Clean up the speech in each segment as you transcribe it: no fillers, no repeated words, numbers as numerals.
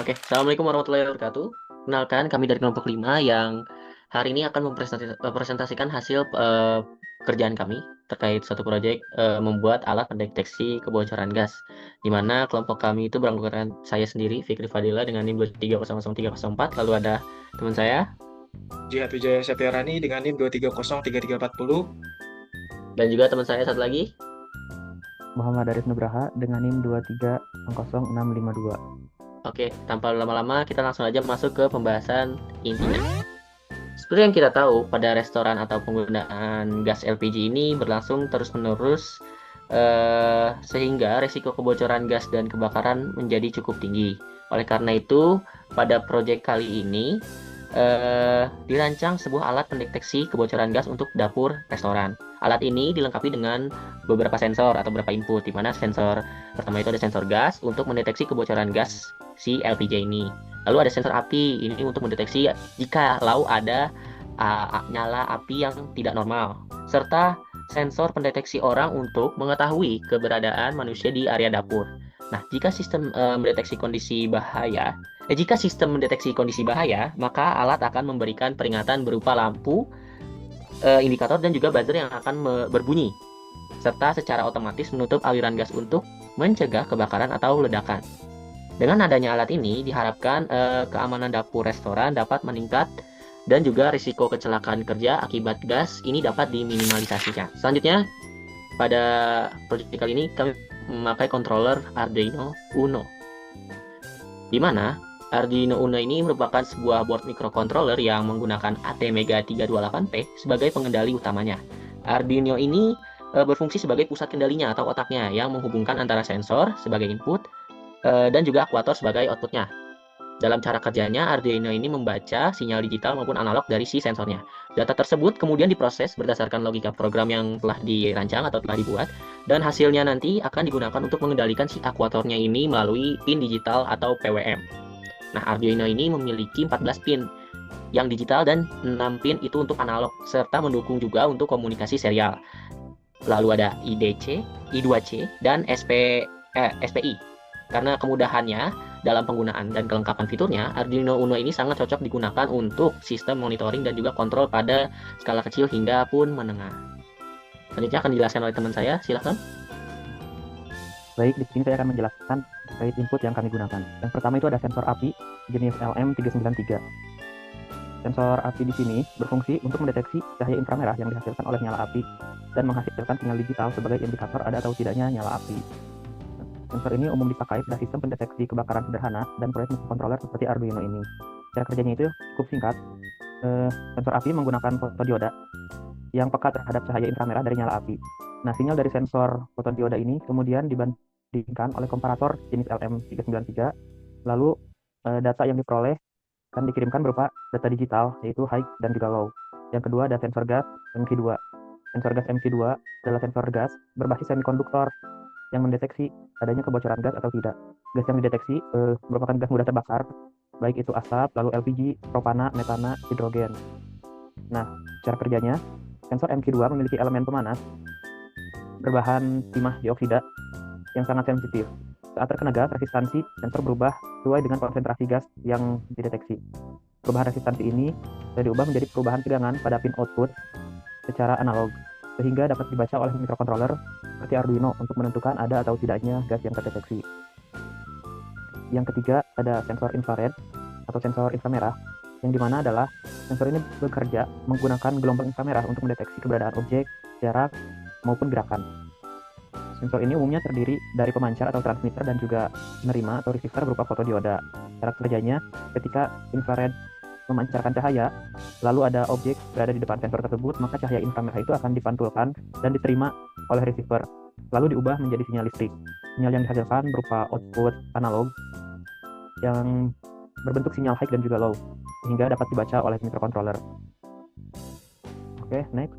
Oke, Assalamualaikum warahmatullahi wabarakatuh. Kenalkan, kami dari kelompok 5 yang hari ini akan mempresentasikan hasil kerjaan kami terkait suatu proyek membuat alat pendeteksi kebocoran gas. Di mana kelompok kami itu beranggotakan saya sendiri, Fikri Fadila dengan NIM 2300304, lalu ada teman saya Jihat Wijaya Setiarani dengan NIM 2303340. dan juga teman saya satu lagi. Muhammad Arif Nugraha dengan NIM 2300652. Oke, tanpa lama-lama kita langsung aja masuk ke pembahasan intinya. Seperti yang kita tahu, pada restoran atau penggunaan gas LPG ini berlangsung terus-menerus sehingga risiko kebocoran gas dan kebakaran menjadi cukup tinggi. Oleh karena itu, pada proyek kali ini dirancang sebuah alat pendeteksi kebocoran gas untuk dapur restoran. Alat ini dilengkapi dengan beberapa sensor atau beberapa input, di mana sensor pertama itu ada sensor gas untuk mendeteksi kebocoran gas si LPG ini. Lalu ada sensor api, ini untuk mendeteksi jika lau ada nyala api yang tidak normal. Serta sensor pendeteksi orang untuk mengetahui keberadaan manusia di area dapur. Nah, jika sistem mendeteksi kondisi bahaya, maka alat akan memberikan peringatan berupa lampu, indikator, dan juga buzzer yang akan berbunyi, serta secara otomatis menutup aliran gas untuk mencegah kebakaran atau ledakan. Dengan adanya alat ini, diharapkan keamanan dapur restoran dapat meningkat dan juga risiko kecelakaan kerja akibat gas ini dapat diminimalisasikan. Selanjutnya, pada proyek kali ini kami memakai controller Arduino Uno, di mana Arduino Uno ini merupakan sebuah board microcontroller yang menggunakan ATmega 328P sebagai pengendali utamanya. Arduino ini berfungsi sebagai pusat kendalinya atau otaknya yang menghubungkan antara sensor sebagai input dan juga aktuator sebagai outputnya. Dalam cara kerjanya, Arduino ini membaca sinyal digital maupun analog dari si sensornya. Data tersebut kemudian diproses berdasarkan logika program yang telah dirancang atau telah dibuat, dan hasilnya nanti akan digunakan untuk mengendalikan si aktuatornya ini melalui pin digital atau PWM. Nah, Arduino ini memiliki 14 pin yang digital dan 6 pin itu untuk analog, serta mendukung juga untuk komunikasi serial. Lalu ada IDC, I2C, dan SPI. Karena kemudahannya dalam penggunaan dan kelengkapan fiturnya, Arduino Uno ini sangat cocok digunakan untuk sistem monitoring dan juga kontrol pada skala kecil hingga pun menengah. Selanjutnya akan dijelaskan oleh teman saya, silakan. Baik, di sini saya akan menjelaskan terkait input yang kami gunakan. Yang pertama itu ada sensor api jenis LM393. Sensor api di sini berfungsi untuk mendeteksi cahaya inframerah yang dihasilkan oleh nyala api dan menghasilkan sinyal digital sebagai indikator ada atau tidaknya nyala api. Sensor ini umum dipakai pada sistem pendeteksi kebakaran sederhana dan proyek mikrocontroller seperti Arduino ini. Cara kerjanya itu cukup singkat. Sensor api menggunakan fotodioda yang peka terhadap cahaya inframerah dari nyala api. Nah, sinyal dari sensor fotodioda ini kemudian dibandingkan oleh komparator jenis LM393. Lalu data yang diperoleh akan dikirimkan berupa data digital, yaitu high dan juga low. Yang kedua ada sensor gas MQ2. Sensor gas MQ2 adalah sensor gas berbasis semikonduktor yang mendeteksi adanya kebocoran gas atau tidak. Gas yang dideteksi merupakan gas mudah terbakar, baik itu asap, lalu LPG, propana, metana, hidrogen. Nah, cara kerjanya, sensor MQ2 memiliki elemen pemanas berbahan timah dioksida yang sangat sensitif. Saat terkena gas, resistansi sensor berubah sesuai dengan konsentrasi gas yang dideteksi. Perubahan resistansi ini diubah menjadi perubahan tegangan pada pin output secara analog, sehingga dapat dibaca oleh mikrocontroller seperti Arduino untuk menentukan ada atau tidaknya gas yang terdeteksi. Yang ketiga ada sensor infrared atau sensor inframerah, yang dimana adalah sensor ini bekerja menggunakan gelombang inframerah untuk mendeteksi keberadaan objek, jarak, maupun gerakan. Sensor ini umumnya terdiri dari pemancar atau transmitter dan juga penerima atau receiver berupa fotodioda. Cara kerjanya, ketika infrared memancarkan cahaya, lalu ada objek berada di depan sensor tersebut, maka cahaya inframerah itu akan dipantulkan dan diterima oleh receiver, lalu diubah menjadi sinyal listrik. Sinyal yang dihasilkan berupa output analog yang berbentuk sinyal high dan juga low, sehingga dapat dibaca oleh mikrocontroller. Oke, next.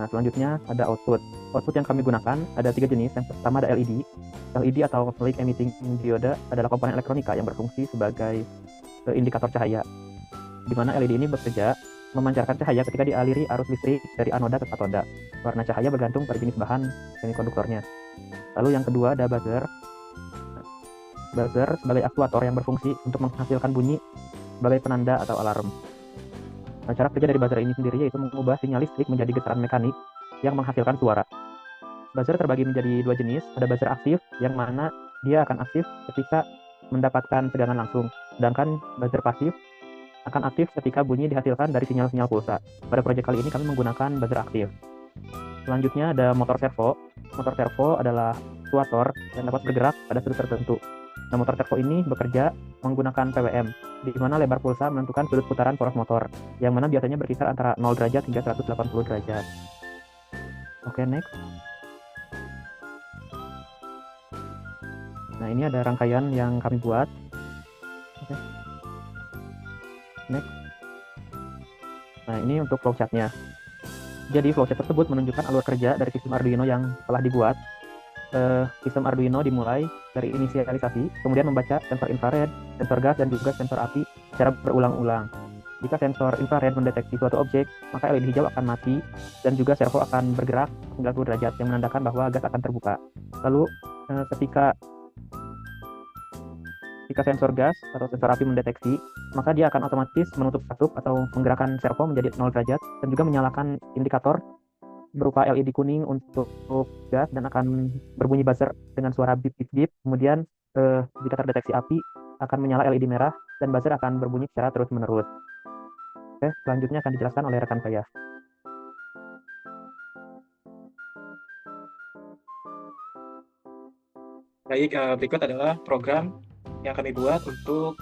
Nah, selanjutnya ada output. Output yang kami gunakan ada 3 jenis. Yang pertama ada LED. LED atau Light Emitting Diode adalah komponen elektronika yang berfungsi sebagai indikator cahaya, di mana LED ini bekerja memancarkan cahaya ketika dialiri arus listrik dari anoda ke katoda. Warna cahaya bergantung pada jenis bahan semikonduktornya. Lalu yang kedua ada buzzer. Buzzer sebagai aktuator yang berfungsi untuk menghasilkan bunyi sebagai penanda atau alarm. Nah, cara kerja dari buzzer ini sendiri yaitu mengubah sinyal listrik menjadi getaran mekanik yang menghasilkan suara. Buzzer terbagi menjadi dua jenis. Ada buzzer aktif yang mana dia akan aktif ketika mendapatkan tegangan langsung, sedangkan buzzer pasif akan aktif ketika bunyi dihasilkan dari sinyal-sinyal pulsa. Pada proyek kali ini kami menggunakan buzzer aktif. Selanjutnya ada motor servo. Motor servo adalah aktuator yang dapat bergerak pada sudut tertentu. Nah, motor servo ini bekerja menggunakan PWM, di mana lebar pulsa menentukan sudut putaran poros motor, yang mana biasanya berkisar antara 0 derajat hingga 180 derajat. Oke, next. Nah, ini ada rangkaian yang kami buat. Oke. Next. Nah, ini untuk flowchartnya. Jadi flowchart tersebut menunjukkan alur kerja dari sistem Arduino yang telah dibuat. Sistem Arduino dimulai dari inisialisasi, kemudian membaca sensor infrared, sensor gas, dan juga sensor api secara berulang-ulang. Jika sensor infrared mendeteksi suatu objek, maka LED hijau akan mati dan juga servo akan bergerak 90 derajat yang menandakan bahwa gas akan terbuka. Lalu ketika sensor gas atau sensor api mendeteksi, maka dia akan otomatis menutup statup atau menggerakkan servo menjadi 0 derajat dan juga menyalakan indikator berupa LED kuning untuk gas dan akan berbunyi buzzer dengan suara bip bip bip. Kemudian jika terdeteksi api akan menyala LED merah dan buzzer akan berbunyi secara terus-menerus. Oke, selanjutnya akan dijelaskan oleh rekan saya. Baik, berikut adalah program yang kami buat untuk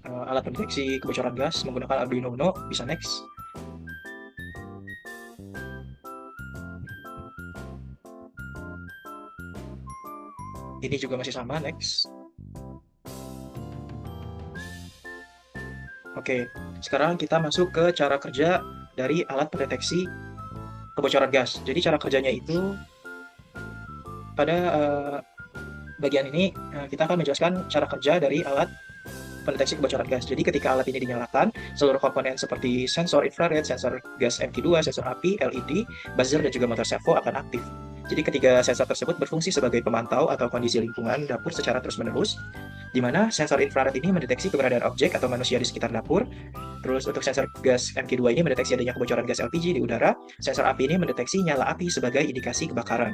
alat pendeteksi kebocoran gas menggunakan Arduino Uno. Bisa next. Ini juga masih sama, next. Oke, sekarang kita masuk ke cara kerja dari alat pendeteksi kebocoran gas. Jadi cara kerjanya itu pada bagian ini kita akan menjelaskan cara kerja dari alat pendeteksi kebocoran gas. Jadi ketika alat ini dinyalakan, seluruh komponen seperti sensor infrared, sensor gas MQ2, sensor api, LED, buzzer, dan juga motor servo akan aktif. Jadi ketiga sensor tersebut berfungsi sebagai pemantau atau kondisi lingkungan dapur secara terus-menerus, di mana sensor infrared ini mendeteksi keberadaan objek atau manusia di sekitar dapur. Terus untuk sensor gas MQ2 ini mendeteksi adanya kebocoran gas LPG di udara. Sensor api ini mendeteksi nyala api sebagai indikasi kebakaran.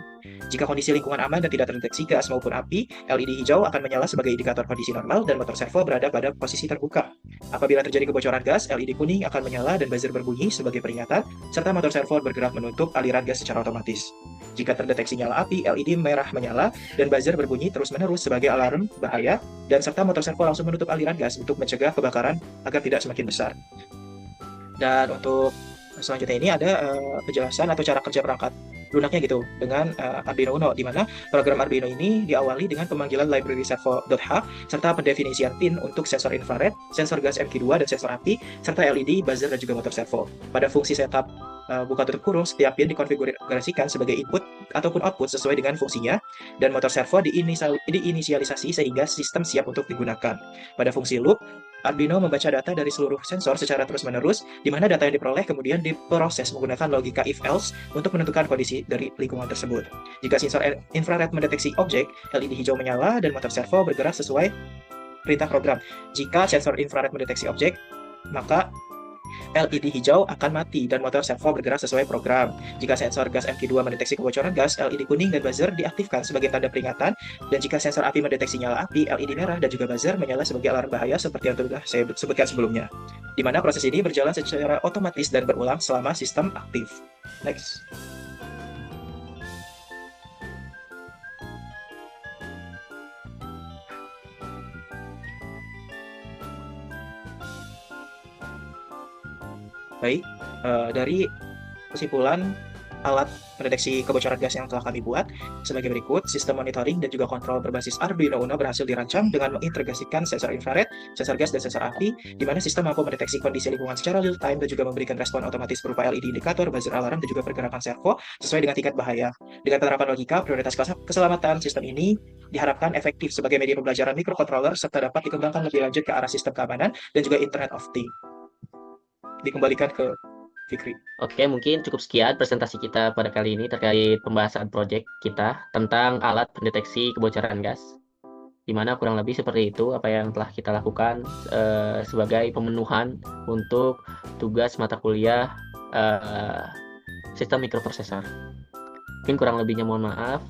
Jika kondisi lingkungan aman dan tidak terdeteksi gas maupun api, LED hijau akan menyala sebagai indikator kondisi normal dan motor servo berada pada posisi terbuka. Apabila terjadi kebocoran gas, LED kuning akan menyala dan buzzer berbunyi sebagai peringatan, serta motor servo bergerak menutup aliran gas secara otomatis. Jika terdeteksi nyala api, LED merah menyala dan buzzer berbunyi terus-menerus sebagai alarm bahaya, dan serta motor servo langsung menutup aliran gas untuk mencegah kebakaran agar tidak semakin besar. Dan untuk selanjutnya ini ada penjelasan atau cara kerja perangkat lunaknya gitu dengan Arduino Uno, di mana program Arduino ini diawali dengan pemanggilan library servo.h serta pendefinisian pin untuk sensor infrared, sensor gas MQ2 dan sensor api, serta LED, buzzer, dan juga motor servo. Pada fungsi setup buka tutup kurung, setiap pin dikonfigurasikan sebagai input ataupun output sesuai dengan fungsinya, dan motor servo diinisialisasi sehingga sistem siap untuk digunakan. Pada fungsi loop, Arduino membaca data dari seluruh sensor secara terus-menerus, di mana data yang diperoleh kemudian diproses menggunakan logika if-else untuk menentukan kondisi dari lingkungan tersebut. Jika sensor infrared mendeteksi objek, LED hijau menyala dan motor servo bergerak sesuai perintah program. Jika sensor infrared mendeteksi objek, maka LED hijau akan mati dan motor servo bergerak sesuai program. Jika sensor gas MQ2 mendeteksi kebocoran gas, LED kuning dan buzzer diaktifkan sebagai tanda peringatan, dan jika sensor api mendeteksi nyala api, LED merah dan juga buzzer menyala sebagai alarm bahaya seperti yang sudah saya sebutkan sebelumnya. Di mana proses ini berjalan secara otomatis dan berulang selama sistem aktif. Next. Baik, dari kesimpulan alat pendeteksi kebocoran gas yang telah kami buat sebagai berikut. Sistem monitoring dan juga kontrol berbasis Arduino Uno berhasil dirancang dengan mengintegrasikan sensor infrared, sensor gas, dan sensor api, di mana sistem mampu mendeteksi kondisi lingkungan secara real time dan juga memberikan respon otomatis berupa LED indikator, buzzer alarm, dan juga pergerakan servo sesuai dengan tingkat bahaya. Dengan penerapan logika prioritas keselamatan, sistem ini diharapkan efektif sebagai media pembelajaran microcontroller serta dapat dikembangkan lebih lanjut ke arah sistem keamanan dan juga Internet of Things. Dikembalikan ke Fikri. Oke, mungkin cukup sekian presentasi kita pada kali ini terkait pembahasan proyek kita tentang alat pendeteksi kebocoran gas. Di mana kurang lebih seperti itu apa yang telah kita lakukan sebagai pemenuhan untuk tugas mata kuliah sistem mikroprosesor. Mungkin kurang lebihnya mohon maaf.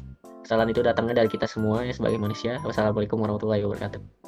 Kesalahan itu datangnya dari kita semua ya sebagai manusia. Wassalamualaikum warahmatullahi wabarakatuh.